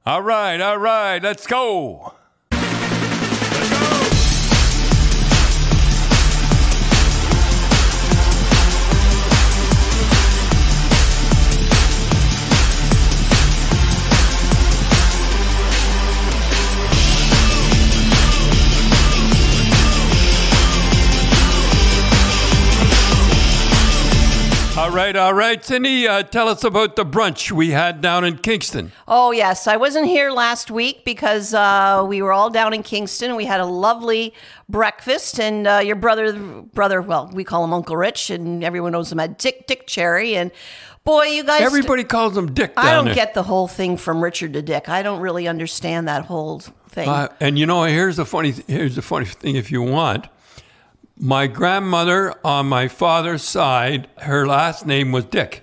All right, let's go. All right, Cindy, tell us about the brunch we had down in Kingston. Oh, yes. I wasn't here last week because we were all down in Kingston. We had a lovely breakfast, and your brother, well, we call him Uncle Rich, and everyone knows him as Dick Cherry. And boy, you guys... Everybody calls him Dick down I don't there. get the whole thing from Richard to Dick. I don't really understand that whole thing. And you know, here's the funny thing if you want. My grandmother on my father's side, her last name was Dick.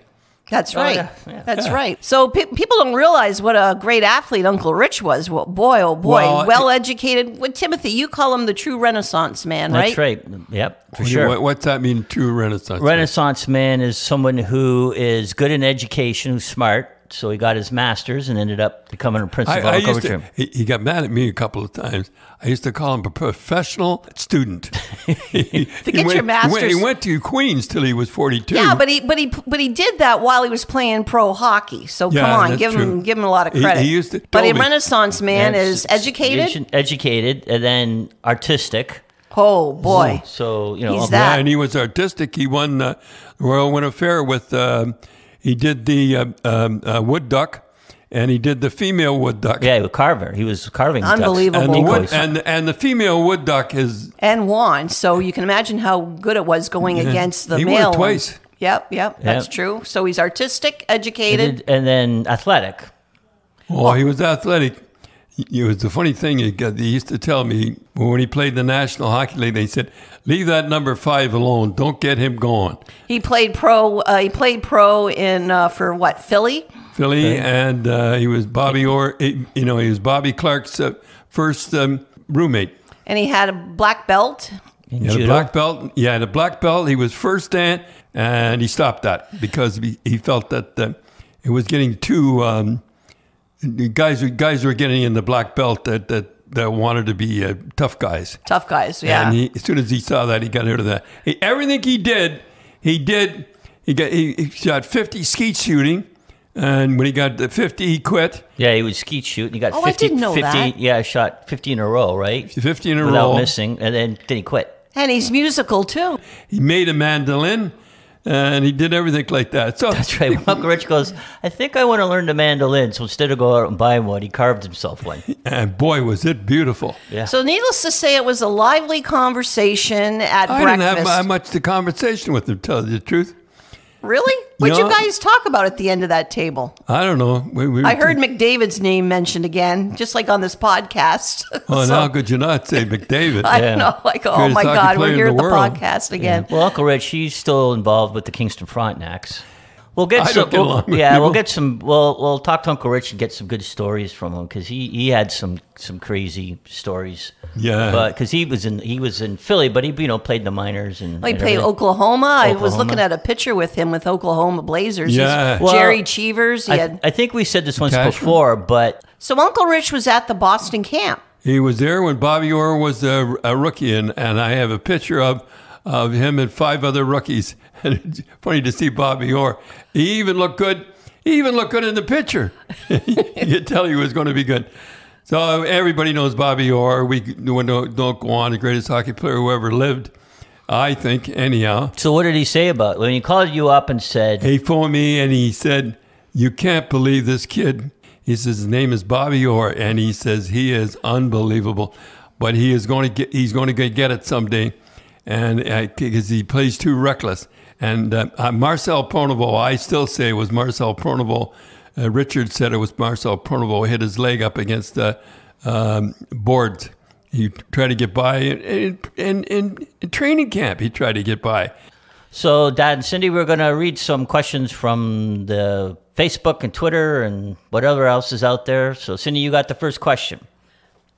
That's right. Yeah. That's right. So people don't realize what a great athlete Uncle Rich was. Well, boy, oh boy, well-educated. Well, Timothy, you call him the true Renaissance man, right? That's right. Yep, for sure. What's that mean, true Renaissance? Renaissance man is someone who is good in education, who's smart. So he got his master's and ended up becoming a principal. He got mad at me a couple of times. I used to call him a professional student. To get your master's. He went to Queens till he was 42. Yeah, but he did that while he was playing pro hockey. So come on, give him a lot of credit. He used to. But a Renaissance man is educated, and then artistic. Oh boy! So you know, he's that. Yeah, and he was artistic. He won the Royal Winter Fair with. He did the wood duck, and he did the female wood duck. Yeah, a carver. He was carving unbelievable. Ducks. And the female wood duck is and won. So you can imagine how good it was going against the he male. He won twice. Yep, that's true. So he's artistic, educated, and then athletic. Oh, he was athletic. It was the funny thing. He used to tell me when he played the National Hockey League, they said, "Leave that number 5 alone. Don't get him going." He played pro. He played pro in for what? Philly, and he was Bobby Orr. He was Bobby Clark's first roommate. And he had a black belt. He had a black belt. Yeah, the black belt. He was first dan, and he stopped that because he felt that it was getting too. Guys were getting in the black belt that wanted to be tough guys. Tough guys, yeah. And as soon as he saw that, he got rid of that. Everything he did. He shot 50 skeet shooting, and when he got to 50, he quit. Yeah, he would skeet shoot, and he got 50. I didn't know 50, that. Yeah, shot 50 in a row, right? 50 in a row. Without missing, and then he quit. And he's musical, too. He made a mandolin. And he did everything like that. So that's right. Uncle Rich goes, I think I want to learn the mandolin. So instead of going out and buying one, he carved himself one. And boy, was it beautiful. Yeah. So needless to say, it was a lively conversation at breakfast. I didn't have much to conversation with him, to tell you the truth. Really? What'd you guys talk about at the end of that table? I don't know. I heard McDavid's name mentioned again, just like on this podcast. Oh, so, how could you not say McDavid? I know. Like, oh my God, we're here at the podcast again. Yeah. Well, Uncle Rich, he's still involved with the Kingston Frontenacs. We'll get We'll talk to Uncle Rich and get some good stories from him because he had some crazy stories. Yeah, but because he was in Philly, but he played the minors and he played Oklahoma. I was looking at a picture with him with Oklahoma Blazers. Yeah, Jerry Cheevers. I think we said this once before, but so Uncle Rich was at the Boston camp. He was there when Bobby Orr was a rookie, and I have a picture of him and 5 other rookies. And it's funny to see Bobby Orr. He even looked good. He even looked good in the picture. You could tell he was going to be good. So everybody knows Bobby Orr. We don't go on, the greatest hockey player who ever lived, I think, anyhow. So what did he say about it? When he called you up and said... He phoned me and he said, "You can't believe this kid." He says his name is Bobby Orr, and he says he is unbelievable. But he's going to get it someday, and because he plays too reckless. And Marcel Pronovost, I still say it was Marcel Pronovost. Richard said it was Marcel Pronovost hit his leg up against the boards. He tried to get by in training camp. He tried to get by. So, Dad and Cindy, we're going to read some questions from the Facebook and Twitter and whatever else is out there. So, Cindy, you got the first question.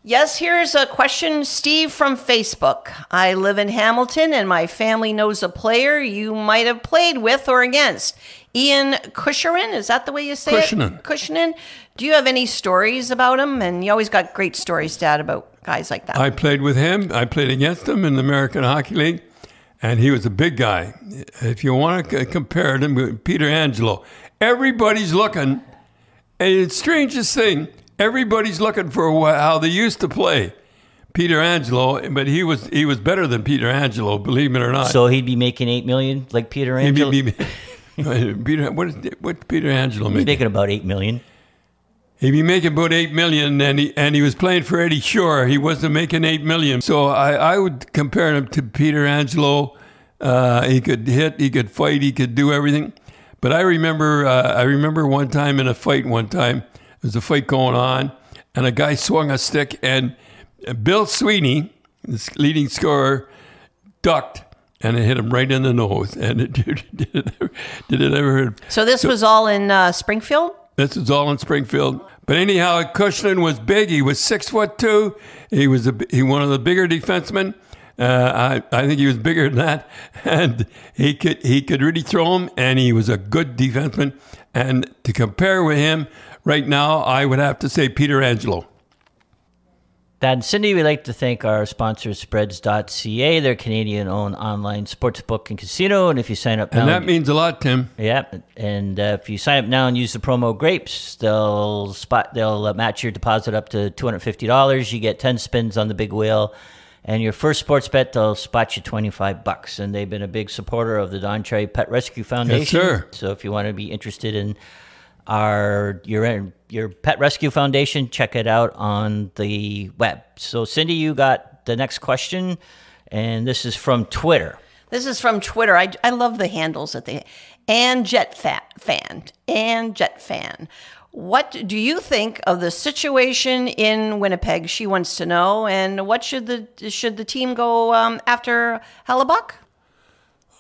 Yes, here's a question, Steve from Facebook. I live in Hamilton and my family knows a player you might have played with or against. Ian Cusheren, is that the way you say it? Cushenen. Do you have any stories about him? And you always got great stories, Dad, about guys like that. I played with him. I played against him in the American Hockey League, and he was a big guy. If you want to compare him with Peter Angelo, everybody's looking, and it's the strangest thing, everybody's looking for how they used to play. Peter Angelo, but he was better than Peter Angelo, believe it or not. So he'd be making $8 million like Peter Angelo? Peter, what's Peter Angelo making? He's making about $8 million. He'd be making about $8 million, and he was playing for Eddie Shore. He wasn't making $8 million. So I would compare him to Peter Angelo. He could hit, he could fight, he could do everything. But I remember one time in a fight. There was a fight going on, and a guy swung a stick, and Bill Sweeney, the leading scorer, ducked. And it hit him right in the nose. And did it ever? So this was all in Springfield? This was all in Springfield. But anyhow, Cushnan was big. He was 6'2". He was one of the bigger defensemen. I think he was bigger than that. And he could really throw him. And he was a good defenseman. And to compare with him right now, I would have to say Peter Angelo. Dad and Cindy, we'd like to thank our sponsor, Spreads.ca. They're Canadian-owned online sportsbook and casino. And if you sign up now... And that means a lot, Tim. Yeah. And if you sign up now and use the promo GRAPES, they'll match your deposit up to $250. You get 10 spins on the big wheel. And your first sports bet, they'll spot you $25. And they've been a big supporter of the Don Cherry Pet Rescue Foundation. Yes, sir. So if you want to be interested in your pet rescue foundation, check it out on the web. So Cindy, you got the next question, and this is from Twitter. This is from Twitter. I love the handles that they... And Jet Fan. What do you think of the situation in Winnipeg? She wants to know. And what should the team go after Hellebuck?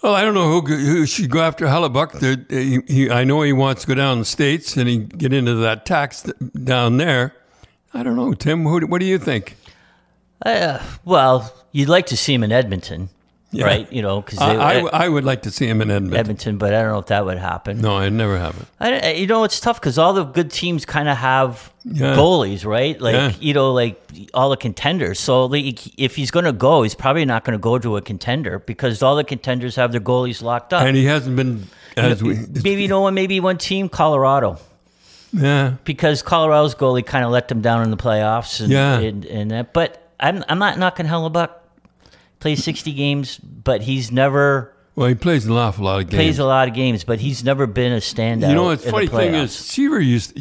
Well, I don't know who should go after Hellebuck. I know he wants to go down the States and he get into that tax down there. I don't know, Tim. What do you think? Well, you'd like to see him in Edmonton, right? You know, because I would like to see him in Edmonton. But I don't know if that would happen. No, it'd never happen. It's tough because all the good teams kind of have goalies, right? Like all the contenders. So if he's going to go, he's probably not going to go to a contender because all the contenders have their goalies locked up. And he hasn't been maybe one team, Colorado. Yeah, because Colorado's goalie kind of let them down in the playoffs. But I'm not knocking Hellebuck. Plays 60 games, but he's never... Well, he plays an awful lot of games. Plays a lot of games, but he's never been a standout. You know what's funny thing is, Seaver used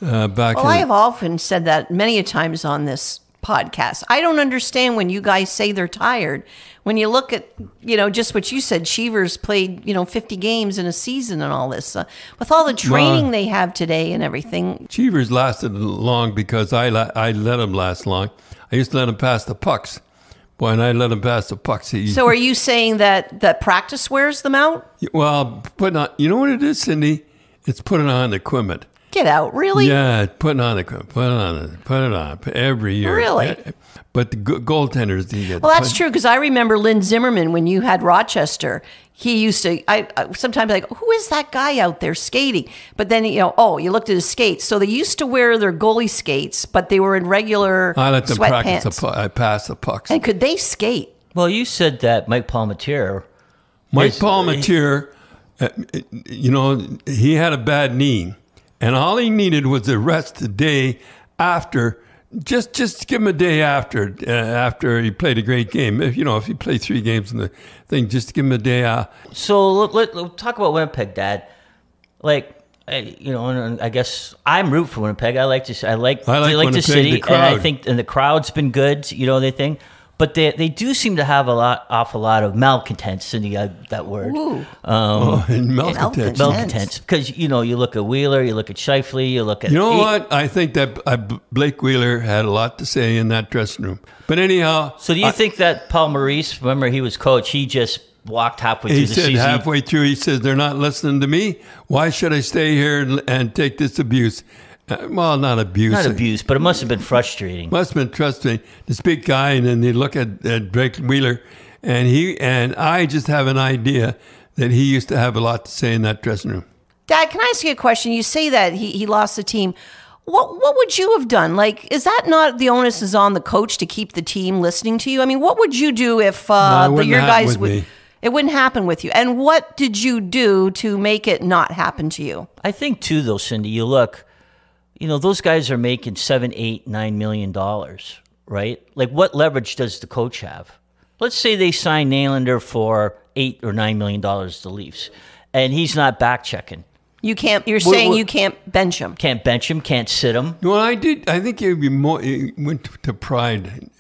back. Well, I have often said that many a times on this podcast. I don't understand when you guys say they're tired. When you look at, just what you said, Cheever's played, 50 games in a season and all this. With all the training they have today and everything. Cheever's lasted long because I let him last long. I used to let him pass the pucks. Boy, and I let him pass the pucks. So are you saying that practice wears them out? Well, you know what it is, Cindy? It's putting on the equipment. Get out, really? Yeah, putting on the equipment. Put it on every year. Really? But the goaltenders, well, that's true because I remember Lynn Zimmerman when you had Rochester. He used to. I sometimes like, who is that guy out there skating? But then you looked at his skates. So they used to wear their goalie skates, but they were in regular. I let them sweatpants. practice. I pass the pucks. And could they skate? Well, you said that Mike Palmateer. He had a bad knee, and all he needed was a rest the day after. Just give him a day after he played a great game. If he played 3 games in the thing, just give him a day out. So let's talk about Winnipeg, Dad. And I guess I'm root for Winnipeg. I like the city, the crowd. And the crowd's been good. They think. But they do seem to have awful lot of malcontents in that word. Ooh. Malcontents. Because, you look at Wheeler, you look at Scheifele, you look at... You know what? I think that Blake Wheeler had a lot to say in that dressing room. But anyhow... So do you think that Paul Maurice, remember he was coach, he just walked halfway through the season? He said halfway through, he says, they're not listening to me. Why should I stay here and take this abuse? Well, not abuse. Not abuse, but it must have been frustrating. Must have been frustrating. This big guy, and then they look at Drake Wheeler, and I just have an idea that he used to have a lot to say in that dressing room. Dad, can I ask you a question? You say that he lost the team. What would you have done? Like, is that not the onus is on the coach to keep the team listening to you? I mean, what would you do if your guys would? It wouldn't happen with you. And what did you do to make it not happen to you? I think too, though, Cindy. You look, those guys are making $7, $8, $9 million, right? Like, what leverage does the coach have? Let's say they sign Nylander for $8 or $9 million, the Leafs, and he's not back checking. You can't. You're saying you can't bench him. Can't bench him. Can't sit him. Well, I did. I think it would be more. It went to pride.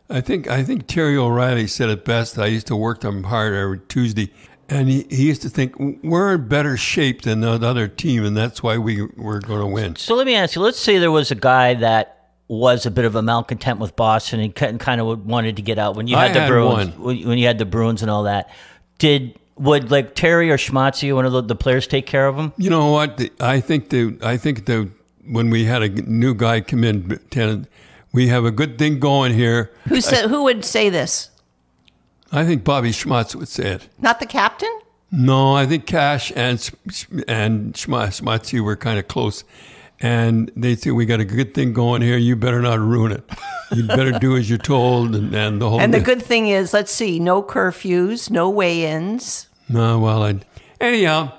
I think Terry O'Reilly said it best. I used to work them hard every Tuesday, and he used to think we're in better shape than the other team, and that's why we're going to win. So let me ask you. Let's say there was a guy that was a bit of a malcontent with Boston and kind of wanted to get out when you had the Bruins. When you had the Bruins and all that, would like Terry or Schmatzy or one of the players take care of him? You know what? I think when we had a new guy come in, we have a good thing going here. Who would say this? I think Bobby Schmatz would say it. Not the captain? No, I think Cash and Schmatzy were kind of close. And they say, we got a good thing going here. You better not ruin it. You better do as you're told. And the whole And the good thing is, let's see, no curfews, no weigh-ins. No, well, anyhow,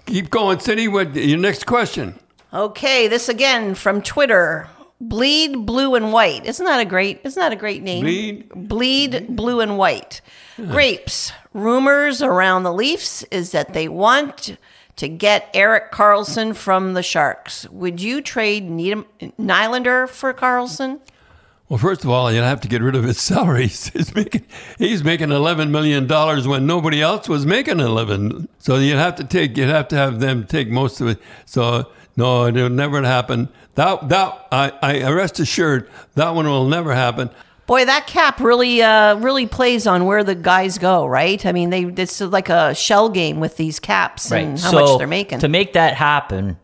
keep going, Cindy. What your next question? Okay, this again from Twitter. Bleed Blue and White. Isn't that a great name? Bleed Blue and White. Yeah. Grapes. Rumors around the Leafs is that they want to get Erik Karlsson from the Sharks. Would you trade Nylander for Karlsson? Well, first of all, you'd have to get rid of his salary. He's making $11 million when nobody else was making 11. So you'd have to have them take most of it. So no, it'll never happen. I rest assured that one will never happen. Boy, that cap really plays on where the guys go, right? I mean, it's like a shell game with these caps and how much they're making. To make that happen,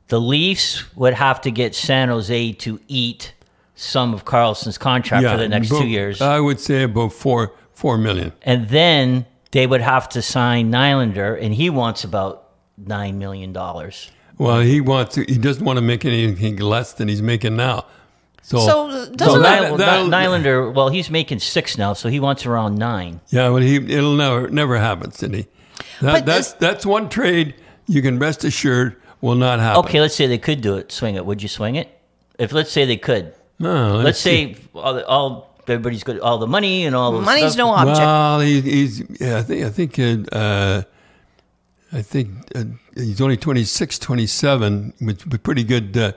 the Leafs would have to get San Jose to eat some of Karlsson's contract for the next 2 years. I would say about $4 million. And then they would have to sign Nylander, and he wants about $9 million. Well, he doesn't want to make anything less than he's making now. Nylander, well, he's making 6 now, so he wants around 9. Yeah, but it'll never happen, Cindy. That's one trade you can rest assured will not happen. Okay, let's say they could do it, swing it. Would you swing it? Let's say they could. No, let's say everybody's got all the money and all the money's stuff. No object. Well, I think he's only 26, 27, with pretty good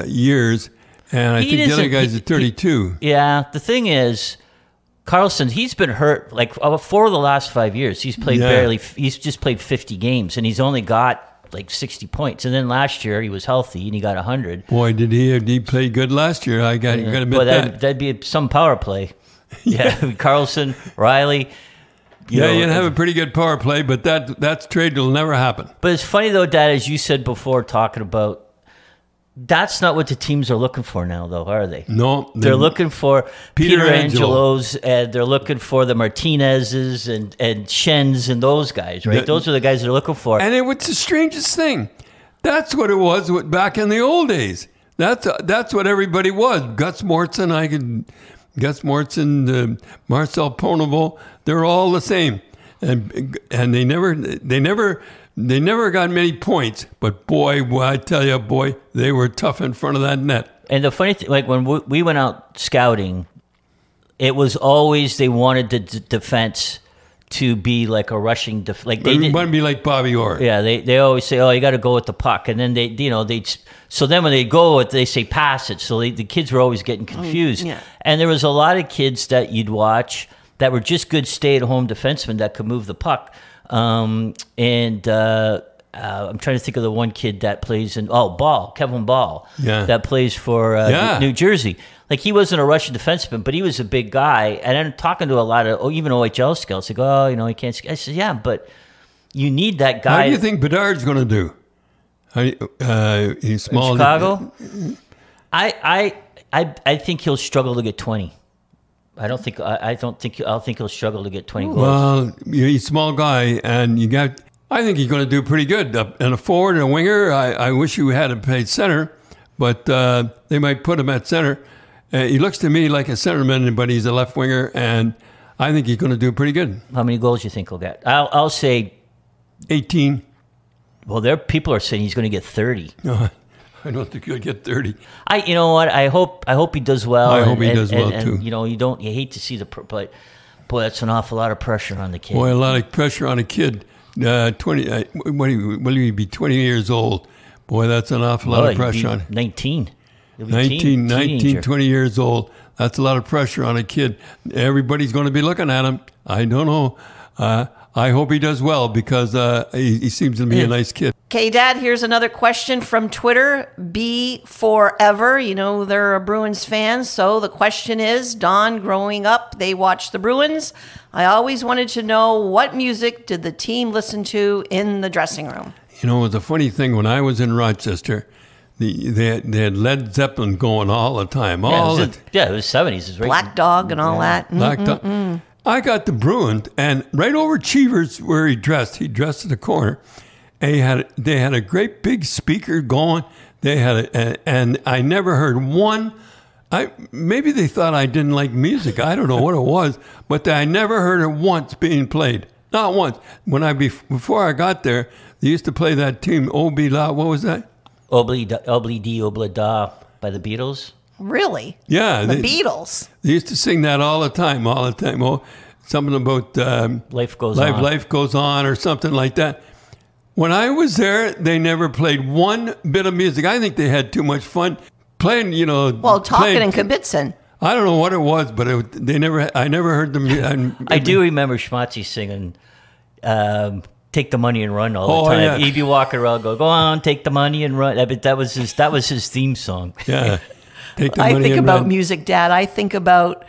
years. And I think the other guy's at 32. Yeah, the thing is, Karlsson, he's been hurt like 4 of the last 5 years. He's played he's just played 50 games, and he's only got like 60 points. And then last year he was healthy and he got 100. Boy, did he play good last year. I got to admit that'd be some power play. Yeah, Karlsson, Riley. You'd have a pretty good power play, but that trade will never happen. But it's funny though, Dad, as you said before, talking about, that's not what the teams are looking for now, though, are they? No. They're looking for Peter Angelos, and they're looking for the Martinezes and Shens and those guys, right? Those are the guys they're looking for. And it's the strangest thing. That's what it was back in the old days. That's what everybody was. Gus Mortson, Marcel Poneval, they're all the same. And they never got many points, but boy, I tell you, boy, they were tough in front of that net. And the funny thing, like when we went out scouting, it was always they wanted the defense to be like a rushing like they didn't want to be like Bobby Orr. Yeah, they always say, "Oh, you got to go with the puck," and then so then when they go, they say pass it. So the kids were always getting confused. Yeah. And there was a lot of kids that you'd watch that were just good stay-at-home defensemen that could move the puck. I'm trying to think of the one kid that plays in Kevin Ball, that plays for New Jersey. Like, he wasn't a Russian defenseman, but he was a big guy. And I'm talking to a lot of even OHL scouts. They go, he can't. I said, yeah, but you need that guy. How do you think Bedard's going to do? He's small. Chicago? I think he'll struggle to get 20. I think he'll struggle to get 20 goals. Well, he's a small guy, and I think he's going to do pretty good. And a forward and a winger, I wish you had him played center, but they might put him at center. He looks to me like a centerman, but he's a left winger, and I think he's going to do pretty good. How many goals do you think he'll get? I'll say 18. Well, people are saying he's going to get 30. No, I don't think he'll get 30. You know what? I hope he does well. I hope he does well too. And, you hate to see but boy, that's an awful lot of pressure on the kid. Boy, a lot of pressure on a kid. 20. Will he be 20 years old? Boy, that's an awful lot of pressure on 19. 19, 20 years old. That's a lot of pressure on a kid. Everybody's going to be looking at him. I don't know. I hope he does well because he seems to be a nice kid. Okay, Dad, here's another question from Twitter. Be Forever. They're a Bruins fan. So the question is, Don, growing up, they watched the Bruins. I always wanted to know, what music did the team listen to in the dressing room? It was a funny thing. When I was in Rochester, they had Led Zeppelin going all the time. It was 70s. Black Dog and all that. Black Dog. I got the Bruins, and right over Cheevers where he dressed in the corner. And they had a great big speaker going. And I never heard one. Maybe they thought I didn't like music. I don't know what it was, but I never heard it once being played. Not once. Before I got there, they used to play that tune, Obla. What was that? Obli Dee Obla Da by the Beatles. Really? Yeah, the Beatles. They used to sing that all the time. Oh, something about Life Goes On, or something like that. When I was there, they never played one bit of music. I think they had too much fun playing. Talking and kibitzing. I don't know what it was, but I never heard them. I do remember Schmatzy singing. Take the money and run all the time. Yeah. He'd be walking around, go on, take the money and run. That was his theme song. Yeah. I think about music, Dad. I think about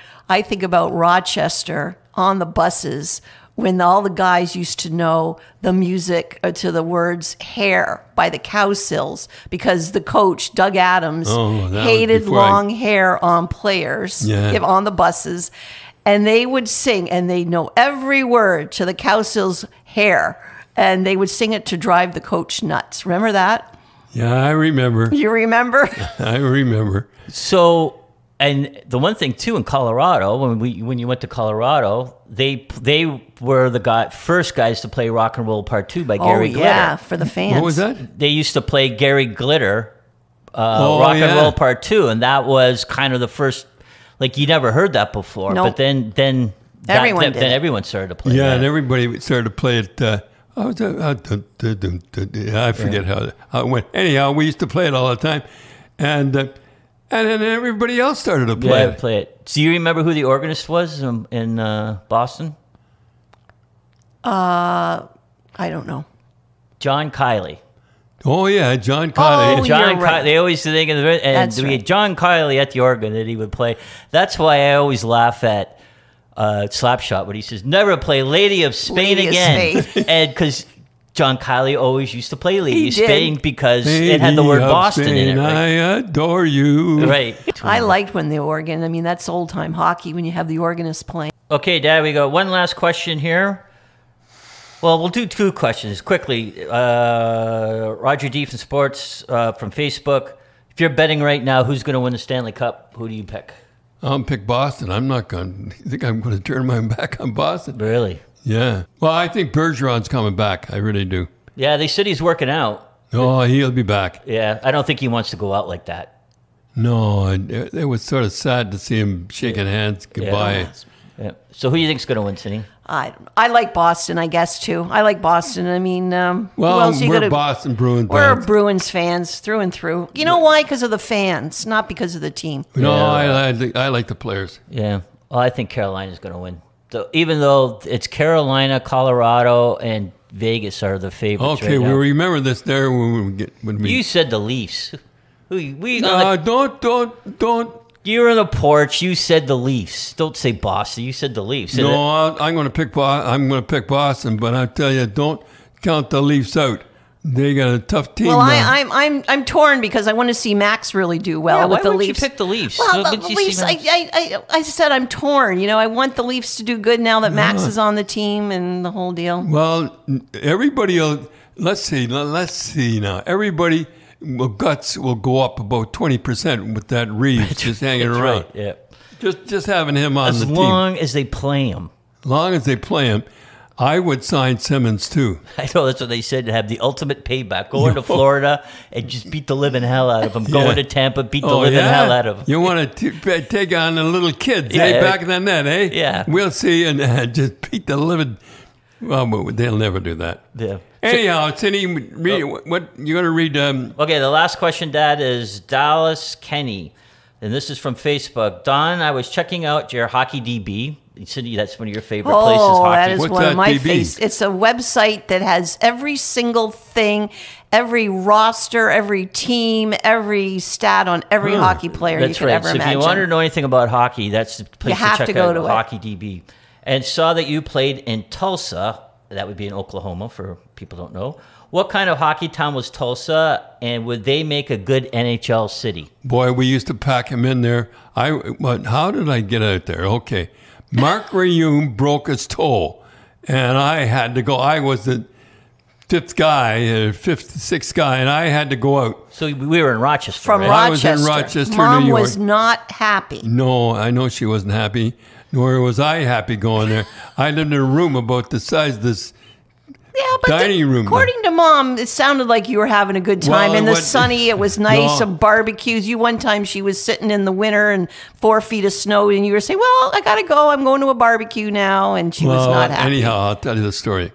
Rochester on the buses when all the guys used to know the music to the words "Hair" by the Cowsills because the coach Doug Adams hated long hair on players on the buses, and they would sing and they know every word to the Cowsills' "Hair," and they would sing it to drive the coach nuts. Remember that? Yeah, I remember. You remember? I remember. So, and the one thing too in Colorado, when you went to Colorado, they were the first guys to play Rock and Roll Part 2 by Gary Glitter. Yeah, for the fans. What was that? They used to play Gary Glitter, Rock and Roll Part 2, and that was kind of the first. Like you never heard that before, but then everyone started to play. Yeah, that. and everybody started to play it. I forget how it went. Anyhow, we used to play it all the time, and then everybody else started to play it. Play it. Do you remember who the organist was in Boston? I don't know. John Kiley. Oh yeah, John Kiley. John Kiley. They always think of we had John Kiley at the organ that he would play. That's why I always laugh at Slapshot when he says, "Never play Lady of Spain again," and because John Kiley always used to play Lady of Spain because it had the word Boston in it. Right? I adore you. Right. I liked when the organ. I mean, that's old time hockey when you have the organist playing. Okay, Dad, we got one last question here. Well, we'll do two questions quickly. Roger D from Sports from Facebook. If you're betting right now, who's going to win the Stanley Cup? Who do you pick? I'll pick Boston. I'm not going to think I'm going to turn my back on Boston. Really? Yeah. Well, I think Bergeron's coming back. I really do. Yeah, they said he's working out. Oh, he'll be back. Yeah, I don't think he wants to go out like that. No, it was sort of sad to see him shaking hands goodbye. Yeah. So who do you think's going to win, Cindy? I like Boston, I guess, too. I like Boston. I mean, who else we're Boston Bruins We're fans. Bruins fans through and through. You know why? Because of the fans, not because of the team. No, I like the players. Yeah. Well, I think Carolina's going to win. So even though it's Carolina, Colorado, and Vegas are the favorites. Okay, right we now. remember this there when we. You said the Leafs. Don't. You were on the porch. You said the Leafs. Don't say Boston. You said the Leafs. No, I'm going to pick. I'm going to pick Boston, but I tell you, don't count the Leafs out. They got a tough team Well, now. I'm torn because I want to see Max really do well with why the would Leafs. you pick the Leafs? Well, So the did you Leafs. see Max? I said I'm torn. You know, I want the Leafs to do good now that Max is on the team and the whole deal. Well, everybody will. Let's see now. Everybody guts will go up about 20% with that Reeves just hanging That's around. right, yeah. Just having him on As the team. long as they play him. As long as they play him, I would sign Simmons too. I know that's what they said, to have the ultimate payback. Going to Florida and just beat the living hell out of them. Going to Tampa, beat the living hell out of them. You want to take on the little kids, Yeah, back in the net, eh? Yeah. We'll see, and just beat the living. Well, they'll never do that. Yeah. Anyhow, Cindy, what you're going to read? Okay, the last question, Dad, is Dallas Kenny. And this is from Facebook. Don, I was checking out your Hockey DB. Cindy, that's one of your favorite places, hockey. That is What's one that, of my DB? favorites. It's a website that has every single thing, every roster, every team, every stat on every hockey player you That's could right. ever So imagine. if you want to know anything about hockey, that's the place You have to check to go out, to it. Hockey DB. And saw that you played in Tulsa. That would be in Oklahoma, for people who don't know. What kind of hockey town was Tulsa, and would they make a good NHL city? Boy, we used to pack him in there. How did I get out there? Okay. Mark Reum broke his toe, and I had to go. I was the sixth guy, and I had to go out. So we were in Rochester, From right? I was in Rochester. Rochester, Mom New York. was not happy. No, I know she wasn't happy, nor was I happy going there. I lived in a room about the size of this. Yeah, but Dining room. according to Mom, it sounded like you were having a good time. Well, in the it was- sunny, it was nice. No. Some barbecues. You one time she was sitting in the winter and 4 feet of snow, and you were saying, "Well, I gotta go. I'm going to a barbecue now," and she was not happy. Anyhow, I'll tell you the story.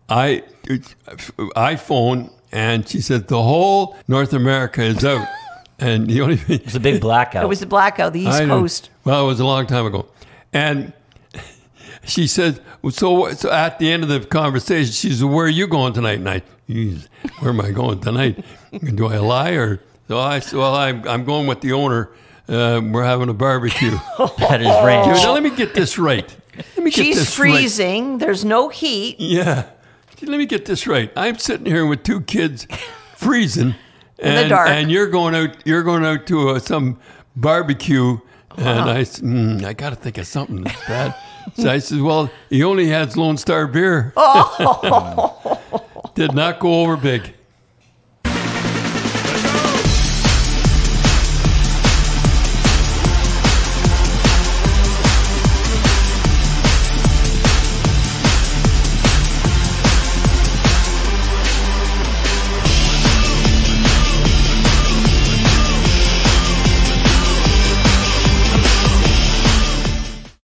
I phoned, and she said the whole North America is out, and the only thing It was a big blackout. It was the blackout, the East I know. Coast. Well, it was a long time ago, and she said, so at the end of the conversation, she said, "Where are you going tonight?" And geez, where am I going tonight? Do I lie or? So I said, "Well, I'm going with the owner. We're having a barbecue." At his ranch. Now, let me get this right. Let me get She's this right. freezing. There's no heat. Yeah. Let me get this right. I'm sitting here with two kids freezing, In the dark. and you're going out. You're going out to some barbecue, and I said, I got to think of something that's bad. So I said, "Well, he only has Lone Star beer." Did not go over big.